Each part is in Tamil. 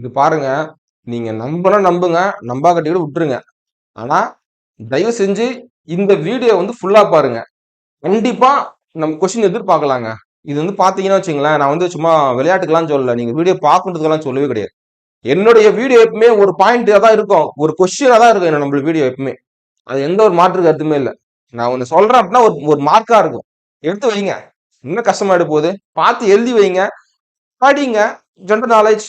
இது பாருங்க, நீங்க நம்புனா நம்புங்க, நம்பாக்கட்டி கூட விட்டுருங்க. ஆனா தயவு செஞ்சு இந்த வீடியோ வந்து ஃபுல்லா பாருங்க. கண்டிப்பா நம்ம கொஸ்டின் எதிர்பார்க்கலாங்க. இது வந்து பாத்தீங்கன்னா வச்சுங்களேன், நான் வந்து சும்மா விளையாட்டுக்கெல்லாம் சொல்லல. நீங்க வீடியோ பார்க்கறதுக்கெல்லாம் சொல்லவே கிடையாது. என்னுடைய வீடியோ எப்பவுமே ஒரு பாயிண்டா தான் இருக்கும். ஒரு கொஸ்டினா தான் இருக்கும் நம்மளுடைய வீடியோ எப்பவுமே. அது எந்த ஒரு மாற்று கருத்துமே இல்ல. நான் ஒண்ணு சொல்றேன் அப்படின்னா ஒரு ஒரு மார்க்கா இருக்கும். எடுத்து வைங்க. இன்னும் கஷ்டமாயிட போகுது. பார்த்து எழுதி வைங்க. படிங்க. ஜெனரல் நாலேஜ்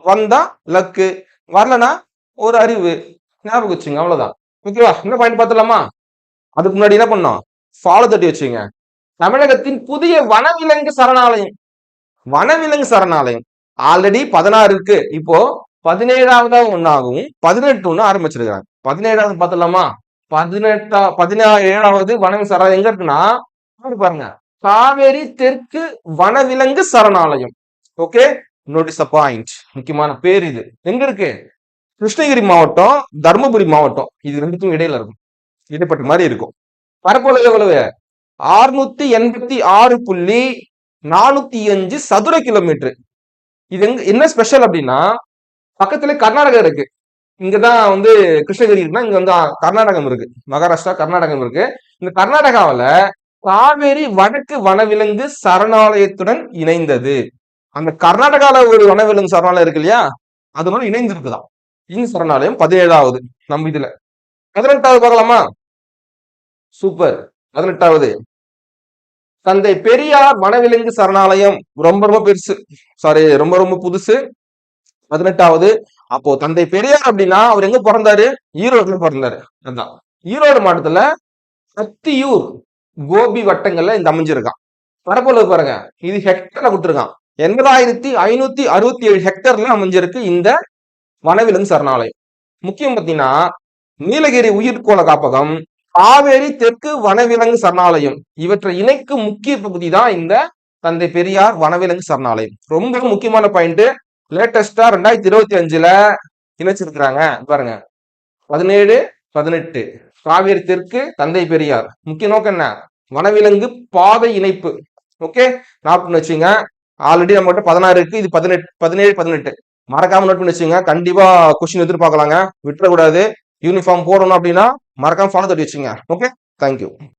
வந்தா லக்கு, வரலனா ஒரு அறிவு. ஞாபகம் வச்சுங்க. அவ்வளவுதான். ஓகேவா? இன்னும் பாயிண்ட் பார்த்துலாமா? அதுக்கு முன்னாடி என்ன பண்ணோம்? ஃபாலோ தட்டி வச்சுங்க. தமிழகத்தின் புதிய வனவிலங்கு சரணாலயம். வனவிலங்கு சரணாலயம் ஆல்ரெடி 16 இருக்கு. இப்போ 17ஆவதா ஒன்னாகவும் 18 ஒண்ணு ஆரம்பிச்சிருக்காங்க. 17ஆவது பாத்துலாமா? 17வது வனவிலங்கு சரணாலயம் எங்க இருக்குன்னா பாருங்க, காவேரி தெற்கு வனவிலங்கு சரணாலயம். Okay, notice the point. முக்கியமான பேர் இது. எங்க இருக்கு? கிருஷ்ணகிரி மாவட்டம், தர்மபுரி மாவட்டம். இது ரெண்டுக்கும் இடையில இருக்கும். இடைப்பட்ட மாதிரி இருக்கும். பரப்பளவு எவ்வளவு? 686.405 சதுர கிலோமீட்டர். இது என்ன ஸ்பெஷல் அப்படின்னா, பக்கத்துல கர்நாடகா இருக்கு. இங்கதான் வந்து கிருஷ்ணகிரி இருக்குன்னா இங்க வந்து கர்நாடகம் இருக்கு. மகாராஷ்டிரா கர்நாடகம் இருக்கு. இந்த கர்நாடகாவில காவேரி வடக்கு வனவிலங்கு சரணாலயத்துடன் இணைந்தது. அந்த கர்நாடகால ஒரு வனவிலங்கு சரணாலயம் இருக்கு இல்லையா, அதனோட இணைந்து இருக்குதான் இந்த சரணாலயம். 17ஆவது நம்ம இதுல. 18ஆவது பார்க்கலாமா? சூப்பர். 18ஆவது தந்தை பெரியார் வனவிலங்கு சரணாலயம். ரொம்ப ரொம்ப பெருசு, சாரி ரொம்ப ரொம்ப புதுசு. 18ஆவது. அப்போ தந்தை பெரியார் அப்படின்னா அவர் எங்க பிறந்தாரு? ஈரோடுல பிறந்தாரு. அதுதான் ஈரோடு மாவட்டத்துல சத்தியூர் கோபி வட்டங்கள்ல இந்த அமைஞ்சிருக்கான். பரப்பளவு பாருங்க, இது ஹெக்டர்ல கொடுத்துருக்கான். 80,567 ஹெக்டர்ல அமைஞ்சிருக்கு இந்த வனவிலங்கு சரணாலயம். முக்கியம் பார்த்தீங்கன்னா, நீலகிரி உயிர்கோள காப்பகம், காவேரி தெற்கு வனவிலங்கு சரணாலயம் இவற்றை இணைக்கும் முக்கிய பகுதி தான் இந்த தந்தை பெரியார் வனவிலங்கு சரணாலயம். ரொம்ப முக்கியமான பாயிண்ட். லேட்டஸ்டா 2025ல இணைச்சிருக்கிறாங்க பாருங்க. 17, 18 காவேரி தெற்கு தந்தை பெரியார். முக்கிய நோக்கம் என்ன? வனவிலங்கு பாதை இணைப்பு. ஓகே, நோட் பண்ணி வச்சுங்க. ஆல்ரெடி நம்ம கிட்ட 16 இருக்கு. இது 18, 17, 18 மறக்காம நோட் பண்ணி வச்சுங்க. கண்டிப்பா கொஸ்டின் எதிர்பார்க்கலாங்க, விட்டுறக்கூடாது. யூனிஃபார்ம் போடணும் அப்படின்னா மறக்காம ஃபாலோ தட்டி வச்சுங்க. Okay, thank you.